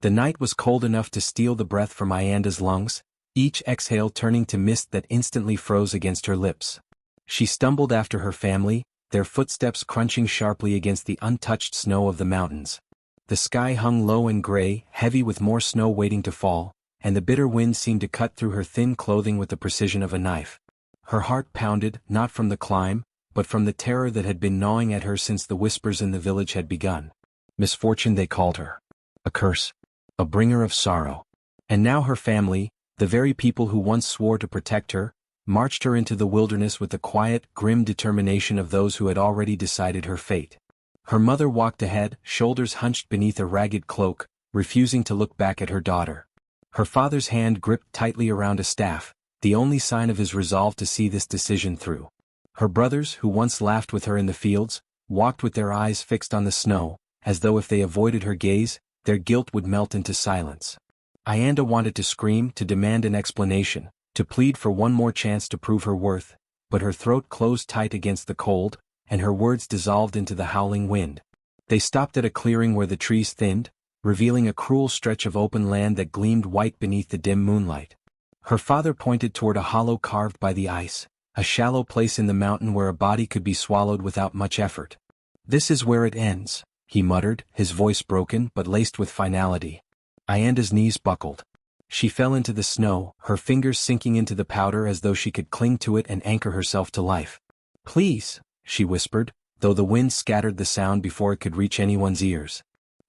The night was cold enough to steal the breath from Ayanda's lungs, each exhale turning to mist that instantly froze against her lips. She stumbled after her family, their footsteps crunching sharply against the untouched snow of the mountains. The sky hung low and gray, heavy with more snow waiting to fall, and the bitter wind seemed to cut through her thin clothing with the precision of a knife. Her heart pounded, not from the climb, but from the terror that had been gnawing at her since the whispers in the village had begun. Misfortune, they called her. A curse. A bringer of sorrow. And now her family, the very people who once swore to protect her, marched her into the wilderness with the quiet, grim determination of those who had already decided her fate. Her mother walked ahead, shoulders hunched beneath a ragged cloak, refusing to look back at her daughter. Her father's hand gripped tightly around a staff, the only sign of his resolve to see this decision through. Her brothers, who once laughed with her in the fields, walked with their eyes fixed on the snow, as though if they avoided her gaze, their guilt would melt into silence. Ayanda wanted to scream, to demand an explanation, to plead for one more chance to prove her worth, but her throat closed tight against the cold, and her words dissolved into the howling wind. They stopped at a clearing where the trees thinned, revealing a cruel stretch of open land that gleamed white beneath the dim moonlight. Her father pointed toward a hollow carved by the ice, a shallow place in the mountain where a body could be swallowed without much effort. "This is where it ends," he muttered, his voice broken but laced with finality. Ayanda's knees buckled. She fell into the snow, her fingers sinking into the powder as though she could cling to it and anchor herself to life. "Please," she whispered, though the wind scattered the sound before it could reach anyone's ears.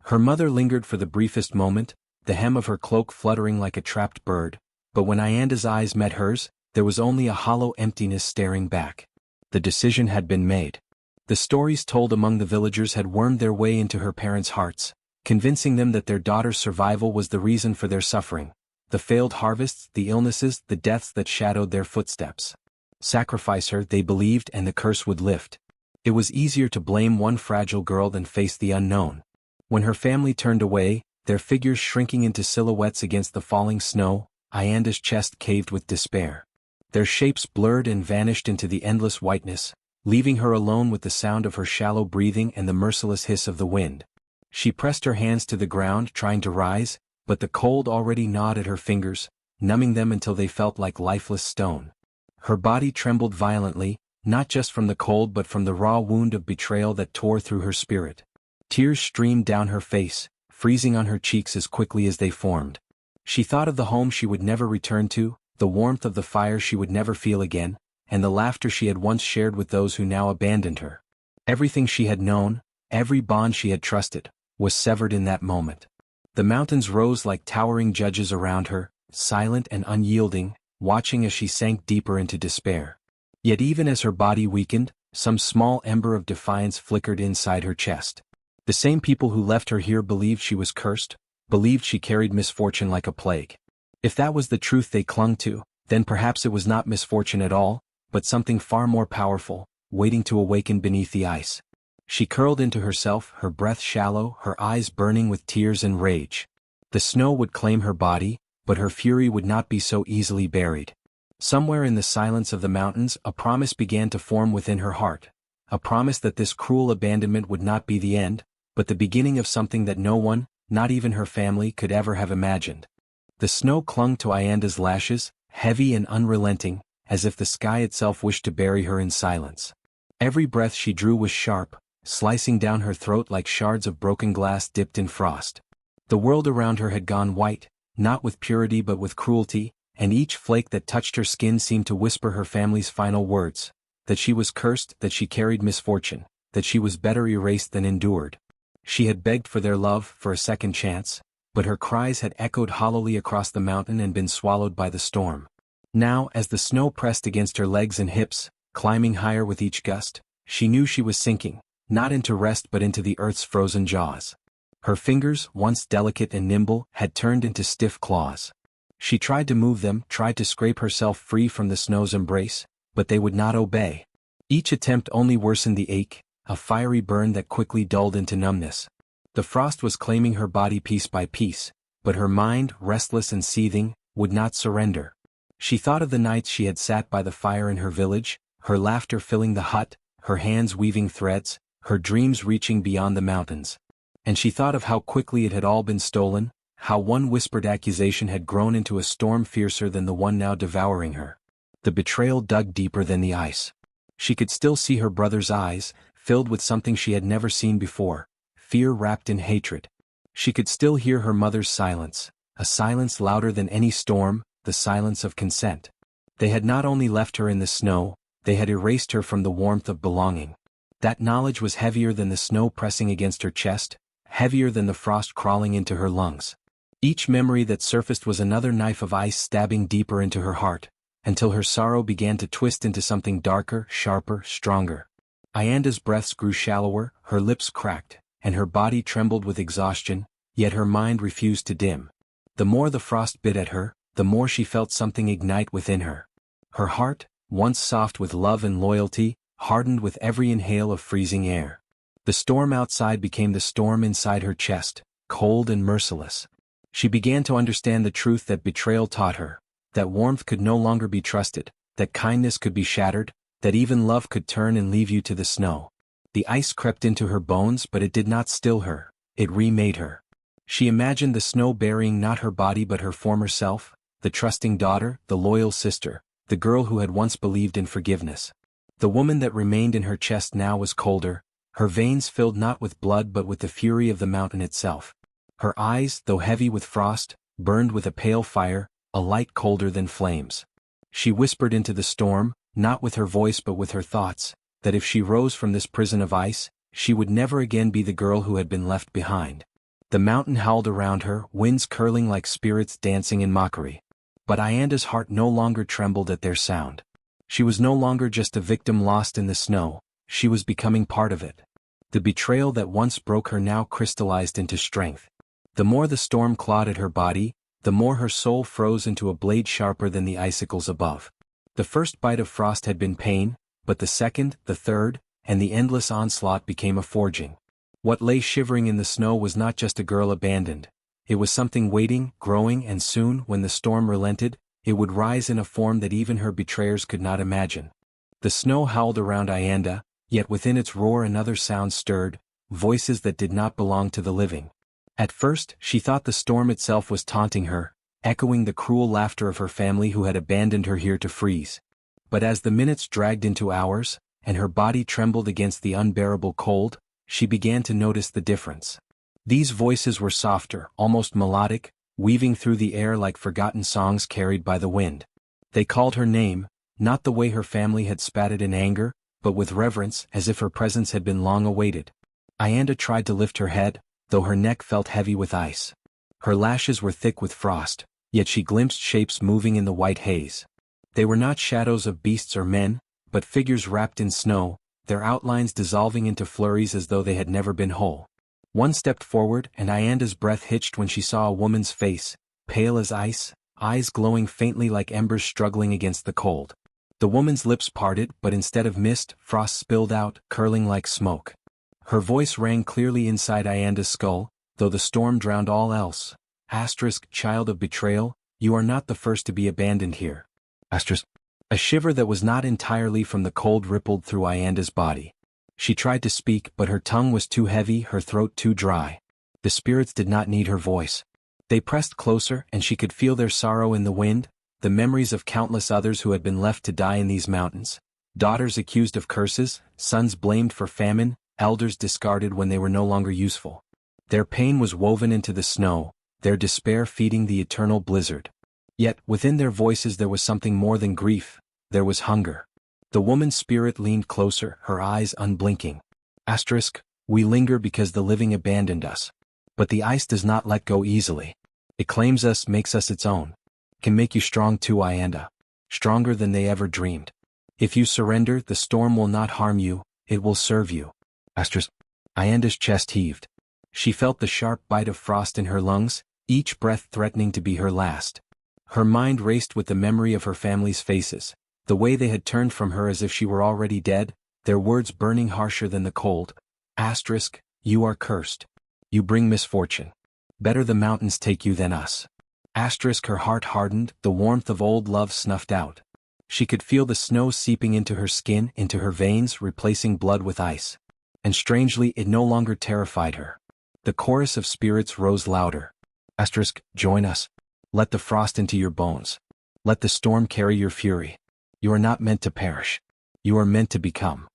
Her mother lingered for the briefest moment, the hem of her cloak fluttering like a trapped bird, but when Ayanda's eyes met hers, there was only a hollow emptiness staring back. The decision had been made. The stories told among the villagers had wormed their way into her parents' hearts, convincing them that their daughter's survival was the reason for their suffering. The failed harvests, the illnesses, the deaths that shadowed their footsteps. Sacrifice her, they believed, and the curse would lift. It was easier to blame one fragile girl than face the unknown. When her family turned away, their figures shrinking into silhouettes against the falling snow, Ayanda's chest caved with despair. Their shapes blurred and vanished into the endless whiteness, leaving her alone with the sound of her shallow breathing and the merciless hiss of the wind. She pressed her hands to the ground, trying to rise, but the cold already gnawed at her fingers, numbing them until they felt like lifeless stone. Her body trembled violently, not just from the cold but from the raw wound of betrayal that tore through her spirit. Tears streamed down her face, freezing on her cheeks as quickly as they formed. She thought of the home she would never return to, the warmth of the fire she would never feel again, and the laughter she had once shared with those who now abandoned her. Everything she had known, every bond she had trusted, was severed in that moment. The mountains rose like towering judges around her, silent and unyielding, watching as she sank deeper into despair. Yet even as her body weakened, some small ember of defiance flickered inside her chest. The same people who left her here believed she was cursed, believed she carried misfortune like a plague. If that was the truth they clung to, then perhaps it was not misfortune at all, but something far more powerful, waiting to awaken beneath the ice. She curled into herself, her breath shallow, her eyes burning with tears and rage. The snow would claim her body, but her fury would not be so easily buried. Somewhere in the silence of the mountains, a promise began to form within her heart. A promise that this cruel abandonment would not be the end, but the beginning of something that no one, not even her family, could ever have imagined. The snow clung to Ayanda's lashes, heavy and unrelenting, as if the sky itself wished to bury her in silence. Every breath she drew was sharp, slicing down her throat like shards of broken glass dipped in frost. The world around her had gone white, not with purity but with cruelty, and each flake that touched her skin seemed to whisper her family's final words, that she was cursed, that she carried misfortune, that she was better erased than endured. She had begged for their love, for a second chance, but her cries had echoed hollowly across the mountain and been swallowed by the storm. Now, as the snow pressed against her legs and hips, climbing higher with each gust, she knew she was sinking, not into rest but into the earth's frozen jaws. Her fingers, once delicate and nimble, had turned into stiff claws. She tried to move them, tried to scrape herself free from the snow's embrace, but they would not obey. Each attempt only worsened the ache, a fiery burn that quickly dulled into numbness. The frost was claiming her body piece by piece, but her mind, restless and seething, would not surrender. She thought of the nights she had sat by the fire in her village, her laughter filling the hut, her hands weaving threads, her dreams reaching beyond the mountains. And she thought of how quickly it had all been stolen, how one whispered accusation had grown into a storm fiercer than the one now devouring her. The betrayal dug deeper than the ice. She could still see her brother's eyes, filled with something she had never seen before, fear wrapped in hatred. She could still hear her mother's silence, a silence louder than any storm, the silence of consent. They had not only left her in the snow, they had erased her from the warmth of belonging. That knowledge was heavier than the snow pressing against her chest, heavier than the frost crawling into her lungs. Each memory that surfaced was another knife of ice stabbing deeper into her heart, until her sorrow began to twist into something darker, sharper, stronger. Ayanda's breaths grew shallower, her lips cracked, and her body trembled with exhaustion, yet her mind refused to dim. The more the frost bit at her, the more she felt something ignite within her. Her heart, once soft with love and loyalty, hardened with every inhale of freezing air. The storm outside became the storm inside her chest, cold and merciless. She began to understand the truth that betrayal taught her, that warmth could no longer be trusted, that kindness could be shattered, that even love could turn and leave you to the snow. The ice crept into her bones, but it did not still her, it remade her. She imagined the snow burying not her body but her former self, the trusting daughter, the loyal sister, the girl who had once believed in forgiveness. The woman that remained in her chest now was colder, her veins filled not with blood but with the fury of the mountain itself. Her eyes, though heavy with frost, burned with a pale fire, a light colder than flames. She whispered into the storm, not with her voice but with her thoughts, that if she rose from this prison of ice, she would never again be the girl who had been left behind. The mountain howled around her, winds curling like spirits dancing in mockery. But Ayanda's heart no longer trembled at their sound. She was no longer just a victim lost in the snow, she was becoming part of it. The betrayal that once broke her now crystallized into strength. The more the storm clawed at her body, the more her soul froze into a blade sharper than the icicles above. The first bite of frost had been pain, but the second, the third, and the endless onslaught became a forging. What lay shivering in the snow was not just a girl abandoned. It was something waiting, growing, and soon, when the storm relented, it would rise in a form that even her betrayers could not imagine. The snow howled around Ayanda, yet within its roar another sound stirred, voices that did not belong to the living. At first, she thought the storm itself was taunting her, echoing the cruel laughter of her family who had abandoned her here to freeze. But as the minutes dragged into hours, and her body trembled against the unbearable cold, she began to notice the difference. These voices were softer, almost melodic, weaving through the air like forgotten songs carried by the wind. They called her name, not the way her family had spat it in anger, but with reverence, as if her presence had been long awaited. Ayanda tried to lift her head, though her neck felt heavy with ice. Her lashes were thick with frost, yet she glimpsed shapes moving in the white haze. They were not shadows of beasts or men, but figures wrapped in snow, their outlines dissolving into flurries as though they had never been whole. One stepped forward, and Ayanda's breath hitched when she saw a woman's face, pale as ice, eyes glowing faintly like embers struggling against the cold. The woman's lips parted, but instead of mist, frost spilled out, curling like smoke. Her voice rang clearly inside Ayanda's skull, though the storm drowned all else. Child of betrayal, you are not the first to be abandoned here. A shiver that was not entirely from the cold rippled through Ayanda's body. She tried to speak, but her tongue was too heavy, her throat too dry. The spirits did not need her voice. They pressed closer, and she could feel their sorrow in the wind, the memories of countless others who had been left to die in these mountains. Daughters accused of curses, sons blamed for famine, elders discarded when they were no longer useful. Their pain was woven into the snow, their despair feeding the eternal blizzard. Yet, within their voices there was something more than grief, there was hunger. The woman's spirit leaned closer, her eyes unblinking. We linger because the living abandoned us. But the ice does not let go easily. It claims us, makes us its own. Can make you strong too, Ayanda. Stronger than they ever dreamed. If you surrender, the storm will not harm you, it will serve you. Ayanda's chest heaved. She felt the sharp bite of frost in her lungs, each breath threatening to be her last. Her mind raced with the memory of her family's faces, the way they had turned from her as if she were already dead, their words burning harsher than the cold. You are cursed. You bring misfortune. Better the mountains take you than us. Her heart hardened, the warmth of old love snuffed out. She could feel the snow seeping into her skin, into her veins, replacing blood with ice. And strangely, it no longer terrified her. The chorus of spirits rose louder. Join us. Let the frost into your bones. Let the storm carry your fury. You are not meant to perish. You are meant to become.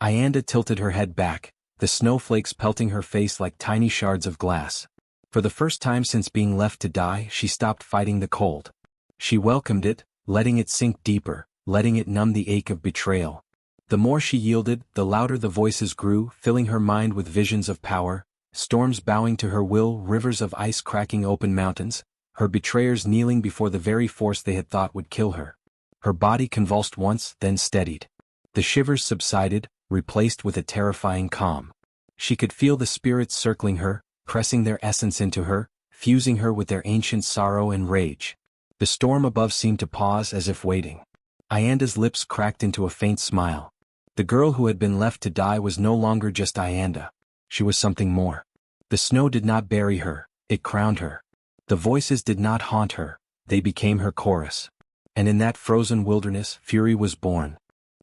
Ianda tilted her head back, the snowflakes pelting her face like tiny shards of glass. For the first time since being left to die, she stopped fighting the cold. She welcomed it, letting it sink deeper, letting it numb the ache of betrayal. The more she yielded, the louder the voices grew, filling her mind with visions of power, storms bowing to her will, rivers of ice cracking open mountains, her betrayers kneeling before the very force they had thought would kill her. Her body convulsed once, then steadied. The shivers subsided, replaced with a terrifying calm. She could feel the spirits circling her, pressing their essence into her, fusing her with their ancient sorrow and rage. The storm above seemed to pause as if waiting. Ianda's lips cracked into a faint smile. The girl who had been left to die was no longer just Ianda. She was something more. The snow did not bury her, it crowned her. The voices did not haunt her, they became her chorus. And in that frozen wilderness, fury was born.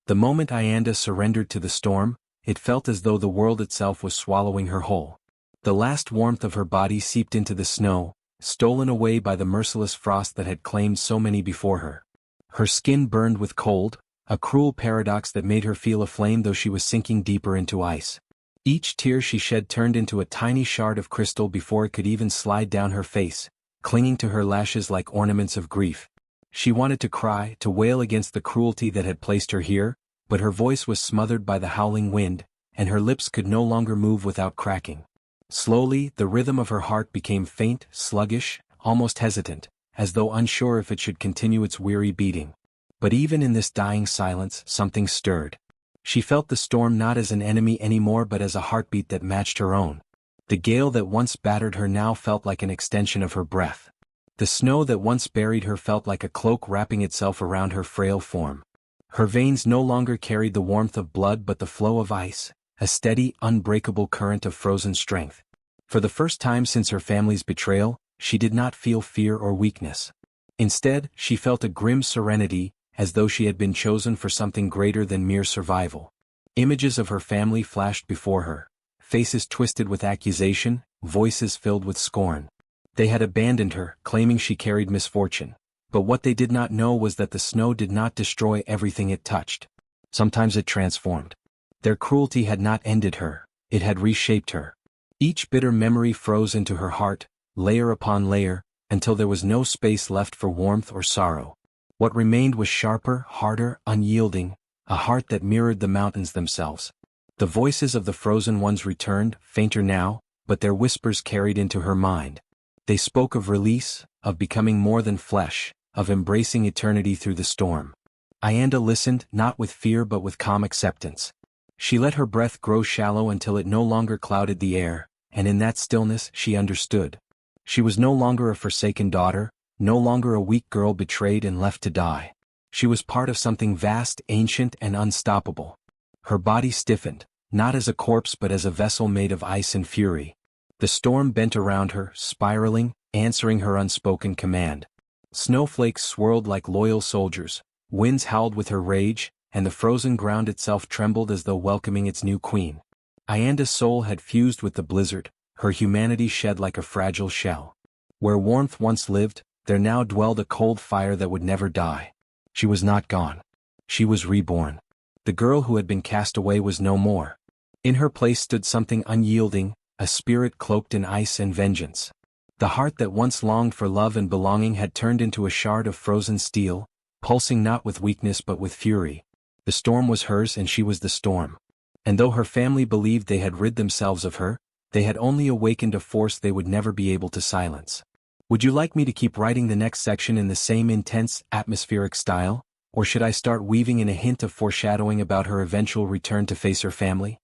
The moment Ianda surrendered to the storm, it felt as though the world itself was swallowing her whole. The last warmth of her body seeped into the snow, stolen away by the merciless frost that had claimed so many before her. Her skin burned with cold, a cruel paradox that made her feel aflame though she was sinking deeper into ice. Each tear she shed turned into a tiny shard of crystal before it could even slide down her face, clinging to her lashes like ornaments of grief. She wanted to cry, to wail against the cruelty that had placed her here, but her voice was smothered by the howling wind, and her lips could no longer move without cracking. Slowly, the rhythm of her heart became faint, sluggish, almost hesitant, as though unsure if it should continue its weary beating. But even in this dying silence, something stirred. She felt the storm not as an enemy anymore but as a heartbeat that matched her own. The gale that once battered her now felt like an extension of her breath. The snow that once buried her felt like a cloak wrapping itself around her frail form. Her veins no longer carried the warmth of blood but the flow of ice, a steady, unbreakable current of frozen strength. For the first time since her family's betrayal, she did not feel fear or weakness. Instead, she felt a grim serenity, as though she had been chosen for something greater than mere survival. Images of her family flashed before her, faces twisted with accusation, voices filled with scorn. They had abandoned her, claiming she carried misfortune. But what they did not know was that the snow did not destroy everything it touched. Sometimes it transformed. Their cruelty had not ended her, it had reshaped her. Each bitter memory froze into her heart, layer upon layer, until there was no space left for warmth or sorrow. What remained was sharper, harder, unyielding, a heart that mirrored the mountains themselves. The voices of the frozen ones returned, fainter now, but their whispers carried into her mind. They spoke of release, of becoming more than flesh, of embracing eternity through the storm. Ianda listened, not with fear but with calm acceptance. She let her breath grow shallow until it no longer clouded the air, and in that stillness she understood. She was no longer a forsaken daughter, no longer a weak girl betrayed and left to die. She was part of something vast, ancient, and unstoppable. Her body stiffened, not as a corpse but as a vessel made of ice and fury. The storm bent around her, spiraling, answering her unspoken command. Snowflakes swirled like loyal soldiers, winds howled with her rage, and the frozen ground itself trembled as though welcoming its new queen. Ianda's soul had fused with the blizzard, her humanity shed like a fragile shell. Where warmth once lived, there now dwelled a cold fire that would never die. She was not gone. She was reborn. The girl who had been cast away was no more. In her place stood something unyielding, a spirit cloaked in ice and vengeance. The heart that once longed for love and belonging had turned into a shard of frozen steel, pulsing not with weakness but with fury. The storm was hers and she was the storm. And though her family believed they had rid themselves of her, they had only awakened a force they would never be able to silence. Would you like me to keep writing the next section in the same intense, atmospheric style, or should I start weaving in a hint of foreshadowing about her eventual return to face her family?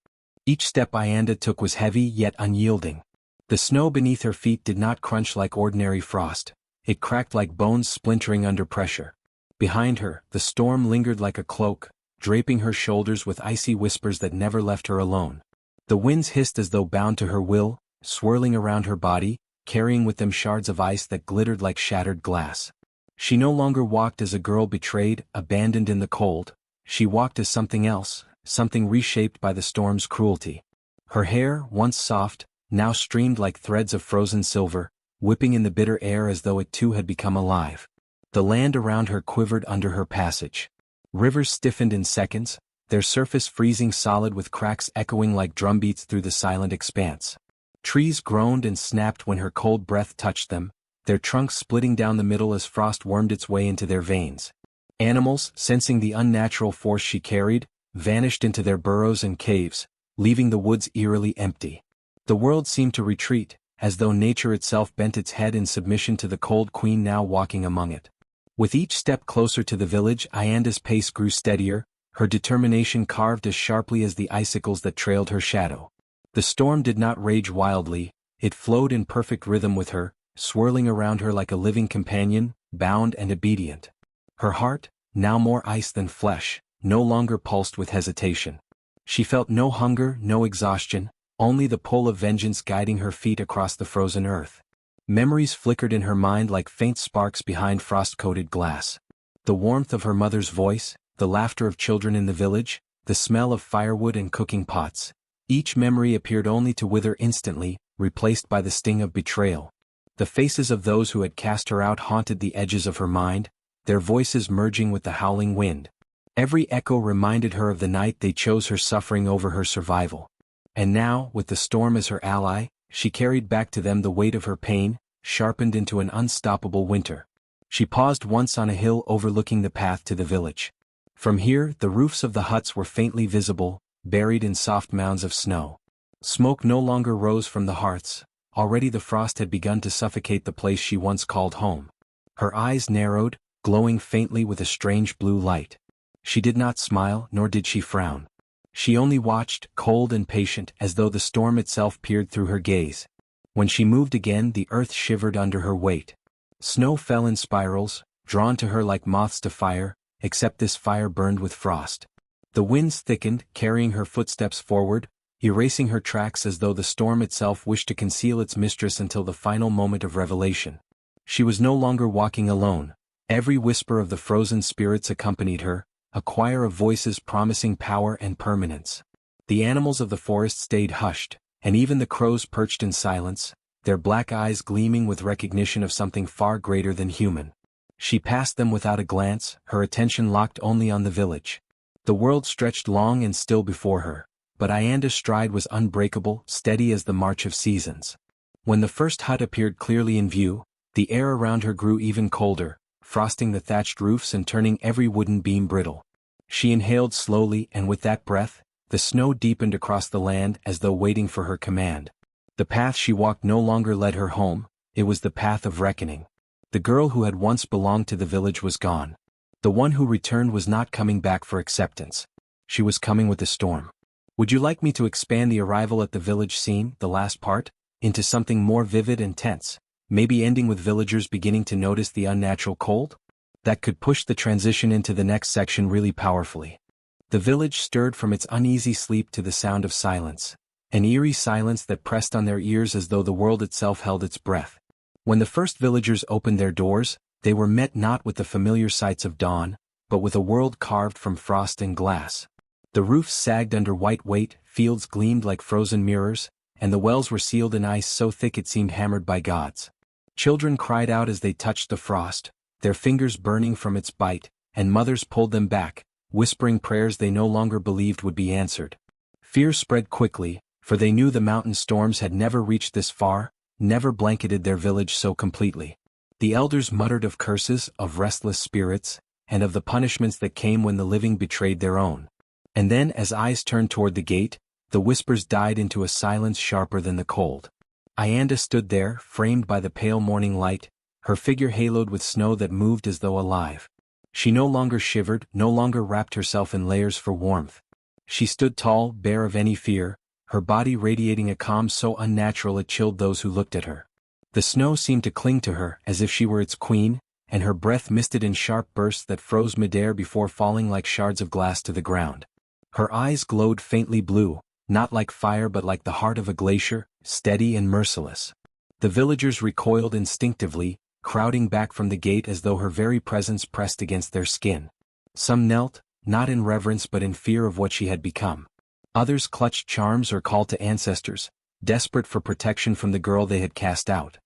Each step Ianda took was heavy yet unyielding. The snow beneath her feet did not crunch like ordinary frost, it cracked like bones splintering under pressure. Behind her, the storm lingered like a cloak, draping her shoulders with icy whispers that never left her alone. The winds hissed as though bound to her will, swirling around her body, carrying with them shards of ice that glittered like shattered glass. She no longer walked as a girl betrayed, abandoned in the cold. She walked as something else, something reshaped by the storm's cruelty. Her hair, once soft, now streamed like threads of frozen silver, whipping in the bitter air as though it too had become alive. The land around her quivered under her passage. Rivers stiffened in seconds, their surface freezing solid with cracks echoing like drumbeats through the silent expanse. Trees groaned and snapped when her cold breath touched them, their trunks splitting down the middle as frost wormed its way into their veins. Animals, sensing the unnatural force she carried, vanished into their burrows and caves, leaving the woods eerily empty. The world seemed to retreat, as though nature itself bent its head in submission to the cold queen now walking among it. With each step closer to the village, Ayanda's pace grew steadier, her determination carved as sharply as the icicles that trailed her shadow. The storm did not rage wildly, it flowed in perfect rhythm with her, swirling around her like a living companion, bound and obedient. Her heart, now more ice than flesh, no longer pulsed with hesitation. She felt no hunger, no exhaustion, only the pull of vengeance guiding her feet across the frozen earth. Memories flickered in her mind like faint sparks behind frost-coated glass. The warmth of her mother's voice, the laughter of children in the village, the smell of firewood and cooking pots. Each memory appeared only to wither instantly, replaced by the sting of betrayal. The faces of those who had cast her out haunted the edges of her mind, their voices merging with the howling wind. Every echo reminded her of the night they chose her suffering over her survival. And now, with the storm as her ally, she carried back to them the weight of her pain, sharpened into an unstoppable winter. She paused once on a hill overlooking the path to the village. From here, the roofs of the huts were faintly visible, buried in soft mounds of snow. Smoke no longer rose from the hearths, already the frost had begun to suffocate the place she once called home. Her eyes narrowed, glowing faintly with a strange blue light. She did not smile, nor did she frown. She only watched, cold and patient, as though the storm itself peered through her gaze. When she moved again, the earth shivered under her weight. Snow fell in spirals, drawn to her like moths to fire, except this fire burned with frost. The winds thickened, carrying her footsteps forward, erasing her tracks as though the storm itself wished to conceal its mistress until the final moment of revelation. She was no longer walking alone. Every whisper of the frozen spirits accompanied her, a choir of voices promising power and permanence. The animals of the forest stayed hushed, and even the crows perched in silence, their black eyes gleaming with recognition of something far greater than human. She passed them without a glance, her attention locked only on the village. The world stretched long and still before her, but Ayanda's stride was unbreakable, steady as the march of seasons. When the first hut appeared clearly in view, the air around her grew even colder, frosting the thatched roofs and turning every wooden beam brittle. She inhaled slowly, and with that breath, the snow deepened across the land as though waiting for her command. The path she walked no longer led her home, it was the path of reckoning. The girl who had once belonged to the village was gone. The one who returned was not coming back for acceptance. She was coming with the storm. Would you like me to expand the arrival at the village scene, the last part, into something more vivid and tense, maybe ending with villagers beginning to notice the unnatural cold? That could push the transition into the next section really powerfully. The village stirred from its uneasy sleep to the sound of silence, an eerie silence that pressed on their ears as though the world itself held its breath. When the first villagers opened their doors, they were met not with the familiar sights of dawn, but with a world carved from frost and glass. The roofs sagged under white weight, fields gleamed like frozen mirrors, and the wells were sealed in ice so thick it seemed hammered by gods. Children cried out as they touched the frost, their fingers burning from its bite, and mothers pulled them back, whispering prayers they no longer believed would be answered. Fear spread quickly, for they knew the mountain storms had never reached this far, never blanketed their village so completely. The elders muttered of curses, of restless spirits, and of the punishments that came when the living betrayed their own. And then, as eyes turned toward the gate, the whispers died into a silence sharper than the cold. Ayanda stood there, framed by the pale morning light, her figure haloed with snow that moved as though alive. She no longer shivered, no longer wrapped herself in layers for warmth. She stood tall, bare of any fear, her body radiating a calm so unnatural it chilled those who looked at her. The snow seemed to cling to her as if she were its queen, and her breath misted in sharp bursts that froze midair before falling like shards of glass to the ground. Her eyes glowed faintly blue, not like fire but like the heart of a glacier, steady and merciless. The villagers recoiled instinctively, crowding back from the gate as though her very presence pressed against their skin. Some knelt, not in reverence but in fear of what she had become. Others clutched charms or called to ancestors, desperate for protection from the girl they had cast out.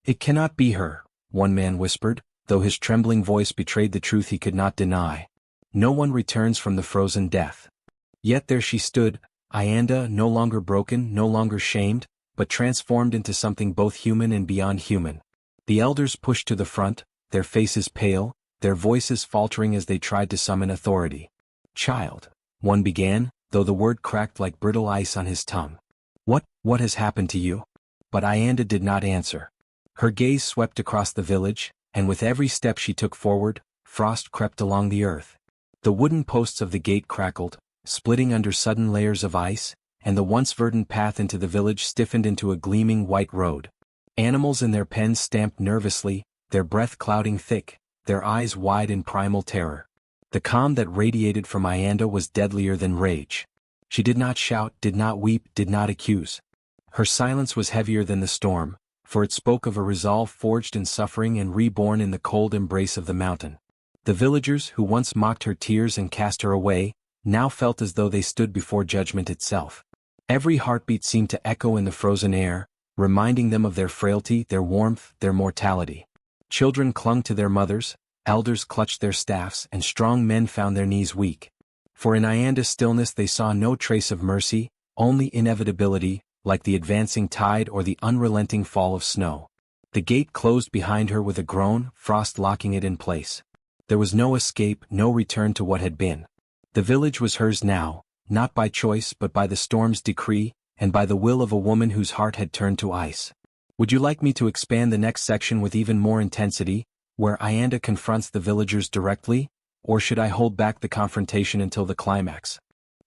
"It cannot be her," one man whispered, though his trembling voice betrayed the truth he could not deny. "No one returns from the frozen death." Yet there she stood, Ianda, no longer broken, no longer shamed, but transformed into something both human and beyond human. The elders pushed to the front, their faces pale, their voices faltering as they tried to summon authority. "Child," one began, though the word cracked like brittle ice on his tongue. What has happened to you?" But Ianda did not answer. Her gaze swept across the village, and with every step she took forward, frost crept along the earth. The wooden posts of the gate crackled, splitting under sudden layers of ice, and the once verdant path into the village stiffened into a gleaming white road. Animals in their pens stamped nervously, their breath clouding thick, their eyes wide in primal terror. The calm that radiated from Ianda was deadlier than rage. She did not shout, did not weep, did not accuse. Her silence was heavier than the storm, for it spoke of a resolve forged in suffering and reborn in the cold embrace of the mountain. The villagers who once mocked her tears and cast her away, now felt as though they stood before judgment itself. Every heartbeat seemed to echo in the frozen air, reminding them of their frailty, their warmth, their mortality. Children clung to their mothers, elders clutched their staffs, and strong men found their knees weak. For in Ianda's stillness they saw no trace of mercy, only inevitability, like the advancing tide or the unrelenting fall of snow. The gate closed behind her with a groan, frost locking it in place. There was no escape, no return to what had been. The village was hers now, not by choice but by the storm's decree, and by the will of a woman whose heart had turned to ice. Would you like me to expand the next section with even more intensity, where Ianda confronts the villagers directly, or should I hold back the confrontation until the climax?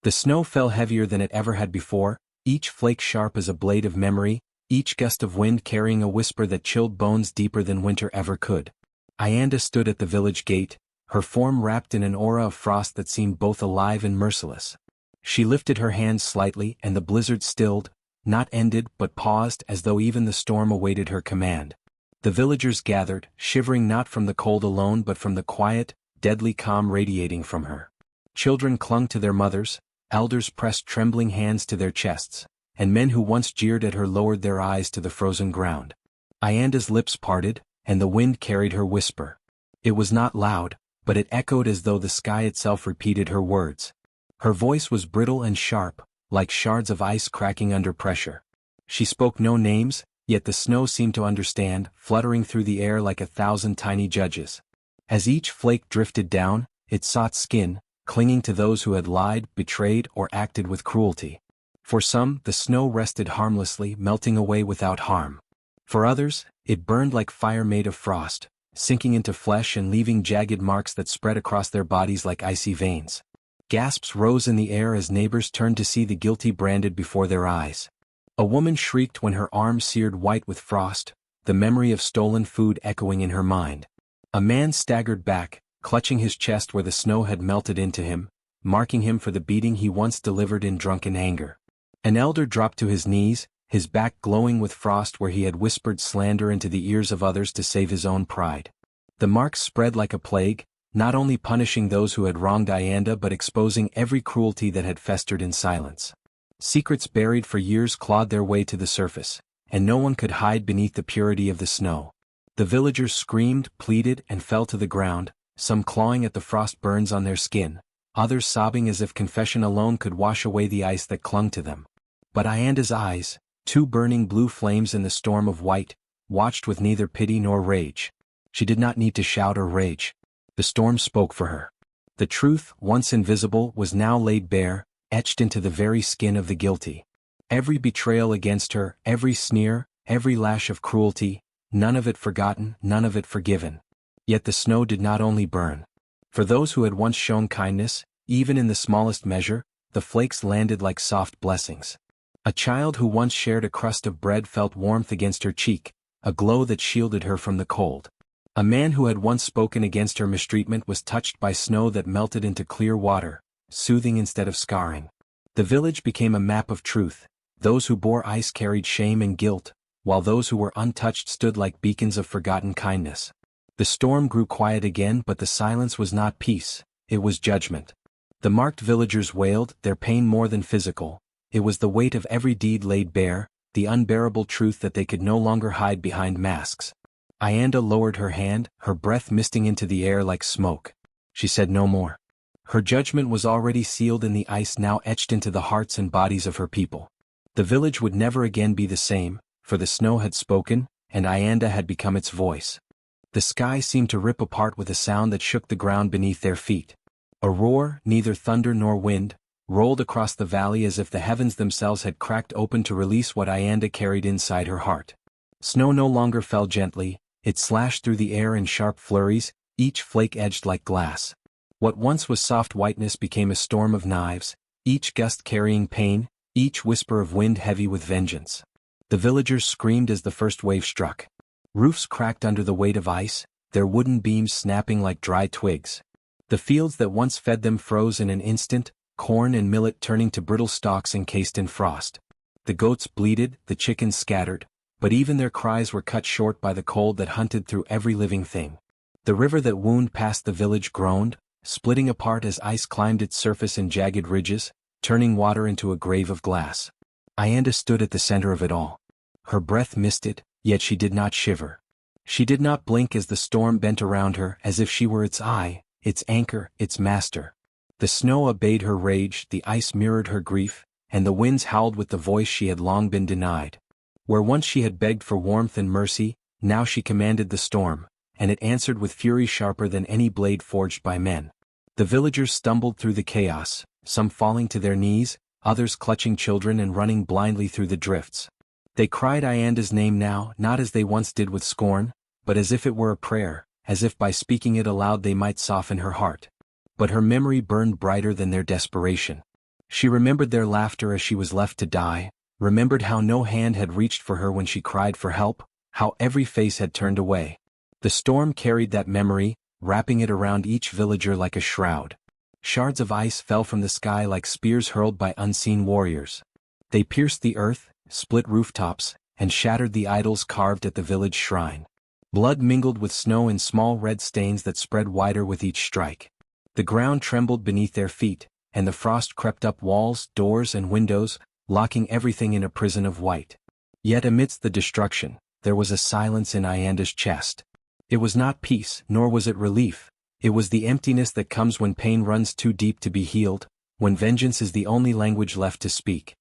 The snow fell heavier than it ever had before, each flake sharp as a blade of memory, each gust of wind carrying a whisper that chilled bones deeper than winter ever could. Ianda stood at the village gate, her form wrapped in an aura of frost that seemed both alive and merciless. She lifted her hands slightly and the blizzard stilled, not ended but paused as though even the storm awaited her command. The villagers gathered, shivering not from the cold alone but from the quiet, deadly calm radiating from her. Children clung to their mothers, elders pressed trembling hands to their chests, and men who once jeered at her lowered their eyes to the frozen ground. Ianda's lips parted, and the wind carried her whisper. It was not loud, but it echoed as though the sky itself repeated her words. Her voice was brittle and sharp, like shards of ice cracking under pressure. She spoke no names, yet the snow seemed to understand, fluttering through the air like 1,000 tiny judges. As each flake drifted down, it sought skin, clinging to those who had lied, betrayed, or acted with cruelty. For some, the snow rested harmlessly, melting away without harm. For others, it burned like fire made of frost, sinking into flesh and leaving jagged marks that spread across their bodies like icy veins. Gasps rose in the air as neighbors turned to see the guilty branded before their eyes. A woman shrieked when her arm seared white with frost, the memory of stolen food echoing in her mind. A man staggered back, clutching his chest where the snow had melted into him, marking him for the beating he once delivered in drunken anger. An elder dropped to his knees, his back glowing with frost where he had whispered slander into the ears of others to save his own pride. The marks spread like a plague, not only punishing those who had wronged Ianda but exposing every cruelty that had festered in silence. Secrets buried for years clawed their way to the surface, and no one could hide beneath the purity of the snow. The villagers screamed, pleaded, and fell to the ground, some clawing at the frost burns on their skin, others sobbing as if confession alone could wash away the ice that clung to them. But Ianda's eyes, two burning blue flames in the storm of white, watched with neither pity nor rage. She did not need to shout or rage. The storm spoke for her. The truth, once invisible, was now laid bare, etched into the very skin of the guilty. Every betrayal against her, every sneer, every lash of cruelty, none of it forgotten, none of it forgiven. Yet the snow did not only burn. For those who had once shown kindness, even in the smallest measure, the flakes landed like soft blessings. A child who once shared a crust of bread felt warmth against her cheek, a glow that shielded her from the cold. A man who had once spoken against her mistreatment was touched by snow that melted into clear water, soothing instead of scarring. The village became a map of truth. Those who bore ice carried shame and guilt, while those who were untouched stood like beacons of forgotten kindness. The storm grew quiet again, but the silence was not peace, it was judgment. The marked villagers wailed, their pain more than physical. It was the weight of every deed laid bare, the unbearable truth that they could no longer hide behind masks. Ayanda lowered her hand, her breath misting into the air like smoke. She said no more. Her judgment was already sealed in the ice now etched into the hearts and bodies of her people. The village would never again be the same, for the snow had spoken, and Ayanda had become its voice. The sky seemed to rip apart with a sound that shook the ground beneath their feet. A roar, neither thunder nor wind, rolled across the valley as if the heavens themselves had cracked open to release what Ayanda carried inside her heart. Snow no longer fell gently, it slashed through the air in sharp flurries, each flake edged like glass. What once was soft whiteness became a storm of knives, each gust carrying pain, each whisper of wind heavy with vengeance. The villagers screamed as the first wave struck. Roofs cracked under the weight of ice, their wooden beams snapping like dry twigs. The fields that once fed them froze in an instant, corn and millet turning to brittle stalks encased in frost. The goats bleated, the chickens scattered, but even their cries were cut short by the cold that hunted through every living thing. The river that wound past the village groaned, splitting apart as ice climbed its surface in jagged ridges, turning water into a grave of glass. Ayanda stood at the center of it all. Her breath misted, yet she did not shiver. She did not blink as the storm bent around her as if she were its eye, its anchor, its master. The snow obeyed her rage, the ice mirrored her grief, and the winds howled with the voice she had long been denied. Where once she had begged for warmth and mercy, now she commanded the storm, and it answered with fury sharper than any blade forged by men. The villagers stumbled through the chaos, some falling to their knees, others clutching children and running blindly through the drifts. They cried Ayanda's name now, not as they once did with scorn, but as if it were a prayer, as if by speaking it aloud they might soften her heart. But her memory burned brighter than their desperation. She remembered their laughter as she was left to die, remembered how no hand had reached for her when she cried for help, how every face had turned away. The storm carried that memory, wrapping it around each villager like a shroud. Shards of ice fell from the sky like spears hurled by unseen warriors. They pierced the earth, split rooftops, and shattered the idols carved at the village shrine. Blood mingled with snow in small red stains that spread wider with each strike. The ground trembled beneath their feet, and the frost crept up walls, doors, and windows, locking everything in a prison of white. Yet amidst the destruction, there was a silence in Ayanda's chest. It was not peace, nor was it relief. It was the emptiness that comes when pain runs too deep to be healed, when vengeance is the only language left to speak.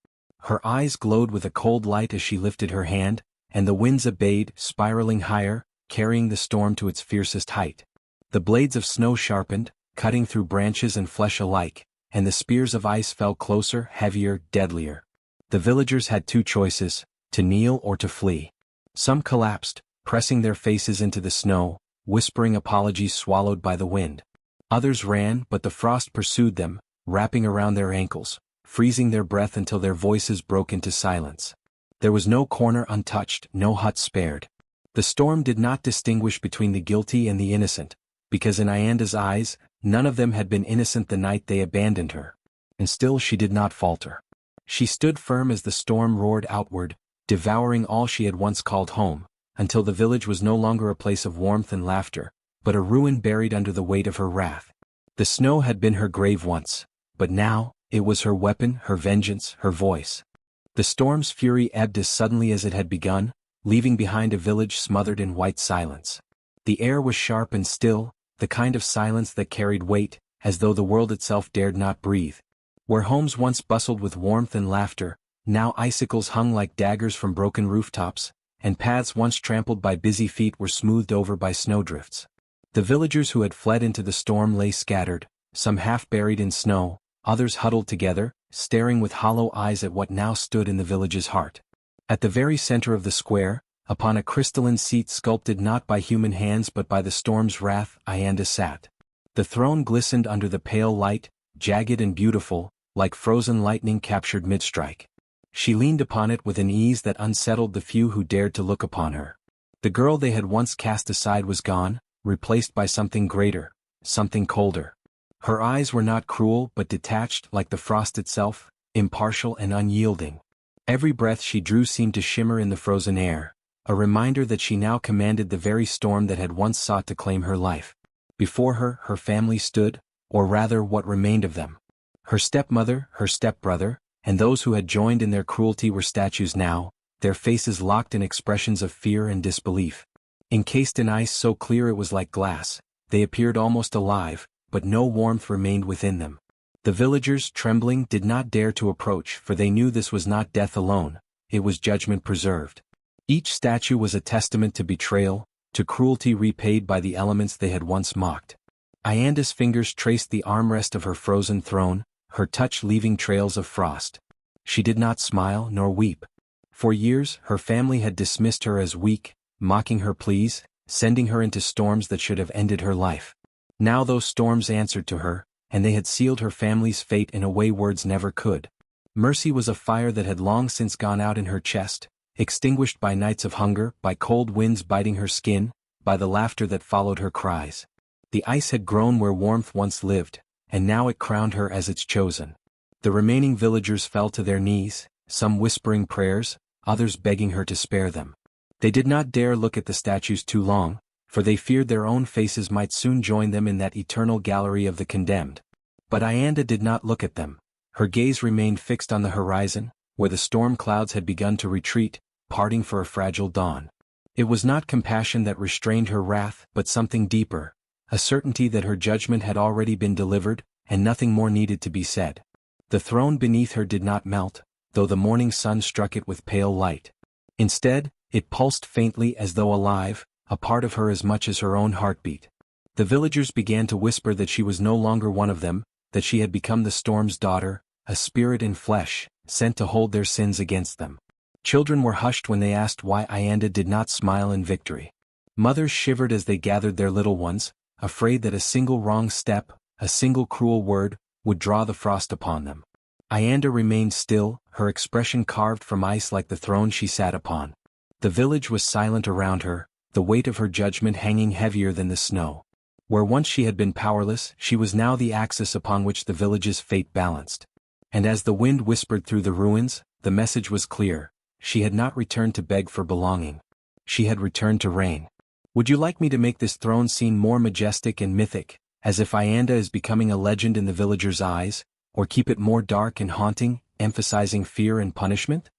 Her eyes glowed with a cold light as she lifted her hand, and the winds obeyed, spiraling higher, carrying the storm to its fiercest height. The blades of snow sharpened, cutting through branches and flesh alike, and the spears of ice fell closer, heavier, deadlier. The villagers had two choices, to kneel or to flee. Some collapsed, pressing their faces into the snow, whispering apologies swallowed by the wind. Others ran, but the frost pursued them, wrapping around their ankles, freezing their breath until their voices broke into silence. There was no corner untouched, no hut spared. The storm did not distinguish between the guilty and the innocent, because in Ayanda's eyes, none of them had been innocent the night they abandoned her. And still she did not falter. She stood firm as the storm roared outward, devouring all she had once called home, until the village was no longer a place of warmth and laughter, but a ruin buried under the weight of her wrath. The snow had been her grave once, but now, it was her weapon, her vengeance, her voice. The storm's fury ebbed as suddenly as it had begun, leaving behind a village smothered in white silence. The air was sharp and still, the kind of silence that carried weight, as though the world itself dared not breathe. Where homes once bustled with warmth and laughter, now icicles hung like daggers from broken rooftops, and paths once trampled by busy feet were smoothed over by snowdrifts. The villagers who had fled into the storm lay scattered, some half buried in snow, others huddled together, staring with hollow eyes at what now stood in the village's heart. At the very center of the square, upon a crystalline seat sculpted not by human hands but by the storm's wrath, Ayanda sat. The throne glistened under the pale light, jagged and beautiful, like frozen lightning captured mid-strike. She leaned upon it with an ease that unsettled the few who dared to look upon her. The girl they had once cast aside was gone, replaced by something greater, something colder. Her eyes were not cruel but detached like the frost itself, impartial and unyielding. Every breath she drew seemed to shimmer in the frozen air, a reminder that she now commanded the very storm that had once sought to claim her life. Before her, her family stood, or rather what remained of them. Her stepmother, her stepbrother, and those who had joined in their cruelty were statues now, their faces locked in expressions of fear and disbelief. Encased in ice so clear it was like glass, they appeared almost alive, but no warmth remained within them. The villagers, trembling, did not dare to approach, for they knew this was not death alone, it was judgment preserved. Each statue was a testament to betrayal, to cruelty repaid by the elements they had once mocked. Ayanda's fingers traced the armrest of her frozen throne, her touch leaving trails of frost. She did not smile nor weep. For years, her family had dismissed her as weak, mocking her pleas, sending her into storms that should have ended her life. Now those storms answered to her, and they had sealed her family's fate in a way words never could. Mercy was a fire that had long since gone out in her chest, extinguished by nights of hunger, by cold winds biting her skin, by the laughter that followed her cries. The ice had grown where warmth once lived, and now it crowned her as its chosen. The remaining villagers fell to their knees, some whispering prayers, others begging her to spare them. They did not dare look at the statues too long, for they feared their own faces might soon join them in that eternal gallery of the condemned. But Ayanda did not look at them. Her gaze remained fixed on the horizon, where the storm clouds had begun to retreat, parting for a fragile dawn. It was not compassion that restrained her wrath, but something deeper, a certainty that her judgment had already been delivered, and nothing more needed to be said. The throne beneath her did not melt, though the morning sun struck it with pale light. Instead, it pulsed faintly as though alive, a part of her as much as her own heartbeat. The villagers began to whisper that she was no longer one of them, that she had become the storm's daughter, a spirit in flesh, sent to hold their sins against them. Children were hushed when they asked why Ayanda did not smile in victory. Mothers shivered as they gathered their little ones, afraid that a single wrong step, a single cruel word, would draw the frost upon them. Ayanda remained still, her expression carved from ice like the throne she sat upon. The village was silent around her, the weight of her judgment hanging heavier than the snow. Where once she had been powerless, she was now the axis upon which the village's fate balanced. And as the wind whispered through the ruins, the message was clear: she had not returned to beg for belonging. She had returned to reign. Would you like me to make this throne seem more majestic and mythic, as if Ayanda is becoming a legend in the villagers' eyes, or keep it more dark and haunting, emphasizing fear and punishment?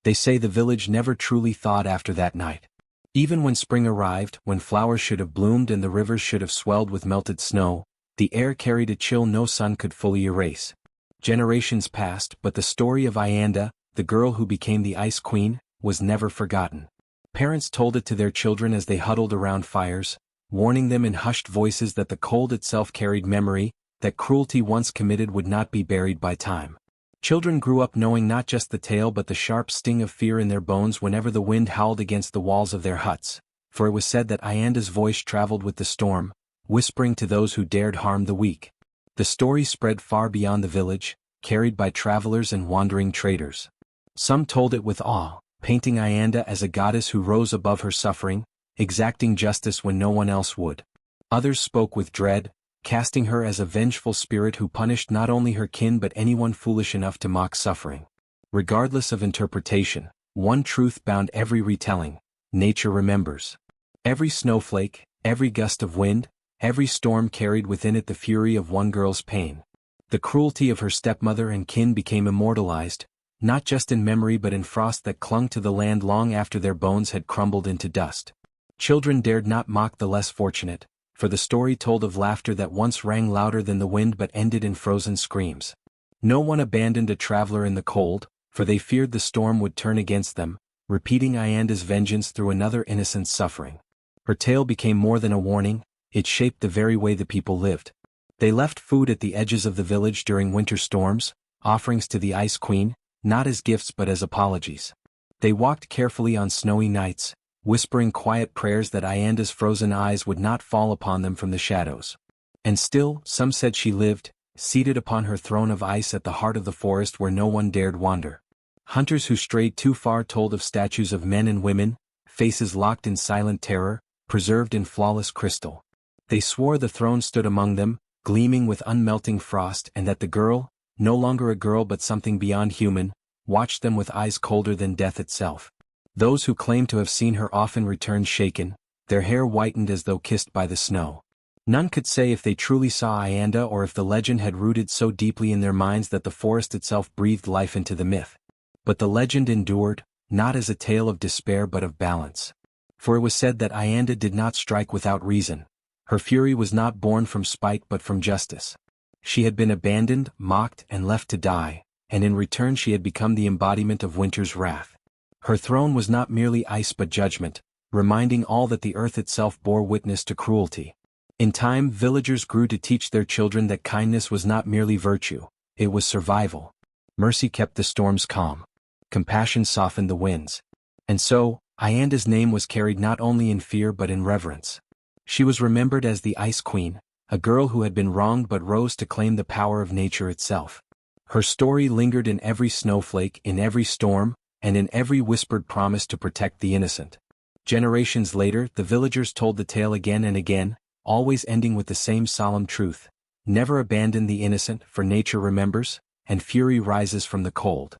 They say the village never truly thawed after that night. Even when spring arrived, when flowers should have bloomed and the rivers should have swelled with melted snow, the air carried a chill no sun could fully erase. Generations passed, but the story of Ayanda, the girl who became the Ice Queen, was never forgotten. Parents told it to their children as they huddled around fires, warning them in hushed voices that the cold itself carried memory, that cruelty once committed would not be buried by time. Children grew up knowing not just the tale but the sharp sting of fear in their bones whenever the wind howled against the walls of their huts, for it was said that Ayanda's voice traveled with the storm, whispering to those who dared harm the weak. The story spread far beyond the village, carried by travelers and wandering traders. Some told it with awe, painting Ayanda as a goddess who rose above her suffering, exacting justice when no one else would. Others spoke with dread, casting her as a vengeful spirit who punished not only her kin but anyone foolish enough to mock suffering. Regardless of interpretation, one truth bound every retelling: nature remembers. Every snowflake, every gust of wind, every storm carried within it the fury of one girl's pain. The cruelty of her stepmother and kin became immortalized, not just in memory but in frost that clung to the land long after their bones had crumbled into dust. Children dared not mock the less fortunate, for the story told of laughter that once rang louder than the wind but ended in frozen screams. No one abandoned a traveler in the cold, for they feared the storm would turn against them, repeating Ayanda's vengeance through another innocent's suffering. Her tale became more than a warning, it shaped the very way the people lived. They left food at the edges of the village during winter storms, offerings to the Ice Queen, not as gifts but as apologies. They walked carefully on snowy nights, whispering quiet prayers that Ayanda's frozen eyes would not fall upon them from the shadows. And still, some said she lived, seated upon her throne of ice at the heart of the forest where no one dared wander. Hunters who strayed too far told of statues of men and women, faces locked in silent terror, preserved in flawless crystal. They swore the throne stood among them, gleaming with unmelting frost, and that the girl, no longer a girl but something beyond human, watched them with eyes colder than death itself. Those who claimed to have seen her often returned shaken, their hair whitened as though kissed by the snow. None could say if they truly saw Ayanda or if the legend had rooted so deeply in their minds that the forest itself breathed life into the myth. But the legend endured, not as a tale of despair but of balance. For it was said that Ayanda did not strike without reason. Her fury was not born from spite but from justice. She had been abandoned, mocked, and left to die, and in return she had become the embodiment of winter's wrath. Her throne was not merely ice but judgment, reminding all that the earth itself bore witness to cruelty. In time, villagers grew to teach their children that kindness was not merely virtue, it was survival. Mercy kept the storms calm. Compassion softened the winds. And so, Ayanda's name was carried not only in fear but in reverence. She was remembered as the Ice Queen, a girl who had been wronged but rose to claim the power of nature itself. Her story lingered in every snowflake, in every storm, and in every whispered promise to protect the innocent. Generations later, the villagers told the tale again and again, always ending with the same solemn truth: never abandon the innocent, for nature remembers, and fury rises from the cold.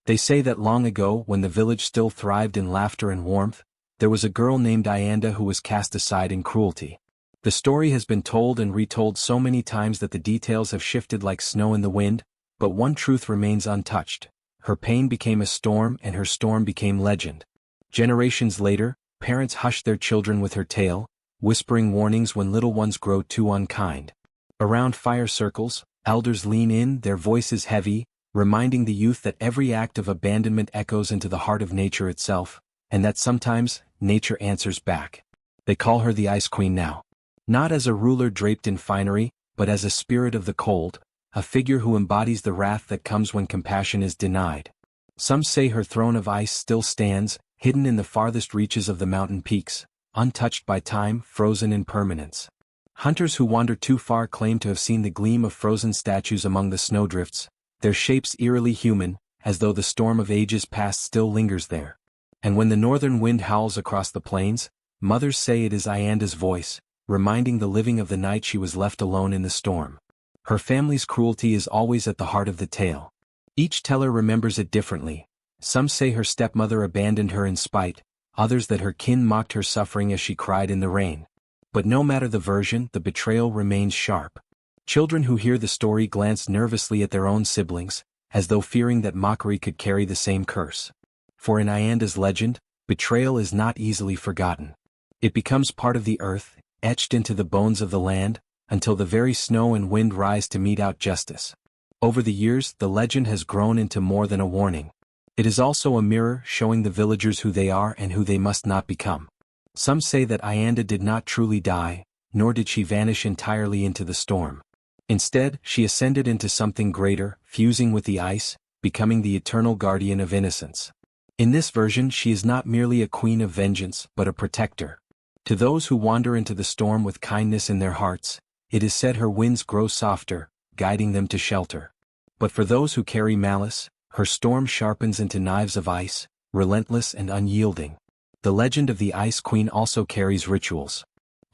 They say that long ago, when the village still thrived in laughter and warmth, there was a girl named Ayanda who was cast aside in cruelty. The story has been told and retold so many times that the details have shifted like snow in the wind, but one truth remains untouched: her pain became a storm and her storm became legend. Generations later, parents hush their children with her tale, whispering warnings when little ones grow too unkind. Around fire circles, elders lean in, their voices heavy, reminding the youth that every act of abandonment echoes into the heart of nature itself, and that sometimes, nature answers back. They call her the Ice Queen now. Not as a ruler draped in finery, but as a spirit of the cold, a figure who embodies the wrath that comes when compassion is denied. Some say her throne of ice still stands, hidden in the farthest reaches of the mountain peaks, untouched by time, frozen in permanence. Hunters who wander too far claim to have seen the gleam of frozen statues among the snowdrifts, their shapes eerily human, as though the storm of ages past still lingers there. And when the northern wind howls across the plains, mothers say it is Ayanda's voice, reminding the living of the night she was left alone in the storm. Her family's cruelty is always at the heart of the tale. Each teller remembers it differently. Some say her stepmother abandoned her in spite, others that her kin mocked her suffering as she cried in the rain. But no matter the version, the betrayal remains sharp. Children who hear the story glance nervously at their own siblings, as though fearing that mockery could carry the same curse. For in Ayanda's legend, betrayal is not easily forgotten. It becomes part of the earth, etched into the bones of the land, until the very snow and wind rise to mete out justice. Over the years, the legend has grown into more than a warning. It is also a mirror showing the villagers who they are and who they must not become. Some say that Ayanda did not truly die, nor did she vanish entirely into the storm. Instead, she ascended into something greater, fusing with the ice, becoming the eternal guardian of innocence. In this version, she is not merely a queen of vengeance, but a protector. To those who wander into the storm with kindness in their hearts, it is said her winds grow softer, guiding them to shelter. But for those who carry malice, her storm sharpens into knives of ice, relentless and unyielding. The legend of the Ice Queen also carries rituals.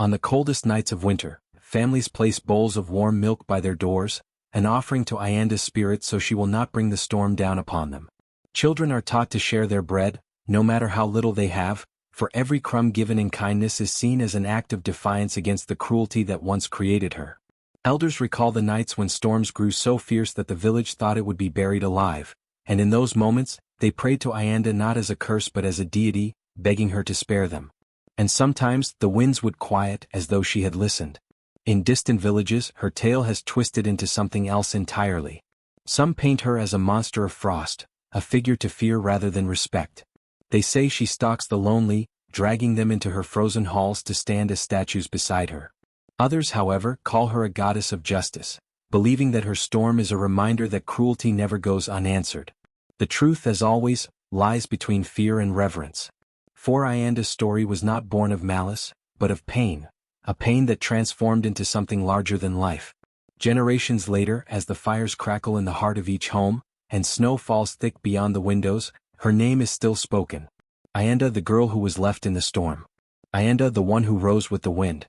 On the coldest nights of winter, families place bowls of warm milk by their doors, an offering to Ayanda's spirit so she will not bring the storm down upon them. Children are taught to share their bread, no matter how little they have, for every crumb given in kindness is seen as an act of defiance against the cruelty that once created her. Elders recall the nights when storms grew so fierce that the village thought it would be buried alive, and in those moments, they prayed to Ayanda not as a curse but as a deity, begging her to spare them. And sometimes, the winds would quiet as though she had listened. In distant villages, her tale has twisted into something else entirely. Some paint her as a monster of frost, a figure to fear rather than respect. They say she stalks the lonely, dragging them into her frozen halls to stand as statues beside her. Others, however, call her a goddess of justice, believing that her storm is a reminder that cruelty never goes unanswered. The truth, as always, lies between fear and reverence. For Ayanda's story was not born of malice, but of pain, a pain that transformed into something larger than life. Generations later, as the fires crackle in the heart of each home, and snow falls thick beyond the windows, her name is still spoken. Ayanda, the girl who was left in the storm. Ayanda, the one who rose with the wind.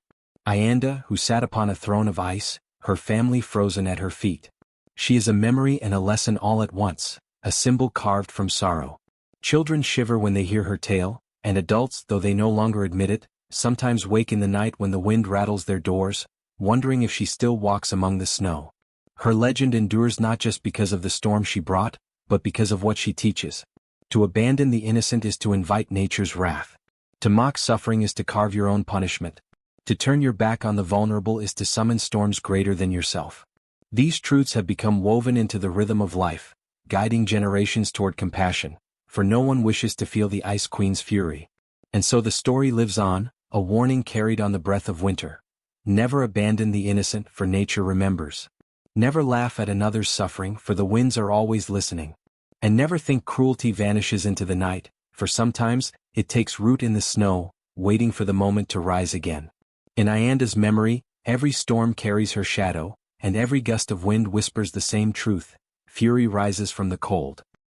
Ayanda, who sat upon a throne of ice, her family frozen at her feet. She is a memory and a lesson all at once, a symbol carved from sorrow. Children shiver when they hear her tale, and adults, though they no longer admit it, sometimes wake in the night when the wind rattles their doors, wondering if she still walks among the snow. Her legend endures not just because of the storm she brought, but because of what she teaches. To abandon the innocent is to invite nature's wrath. To mock suffering is to carve your own punishment. To turn your back on the vulnerable is to summon storms greater than yourself. These truths have become woven into the rhythm of life, guiding generations toward compassion, for no one wishes to feel the Ice Queen's fury. And so the story lives on, a warning carried on the breath of winter. Never abandon the innocent, for nature remembers. Never laugh at another's suffering, for the winds are always listening. And never think cruelty vanishes into the night, for sometimes it takes root in the snow, waiting for the moment to rise again. In Ianda's memory, every storm carries her shadow, and every gust of wind whispers the same truth: fury rises from the cold.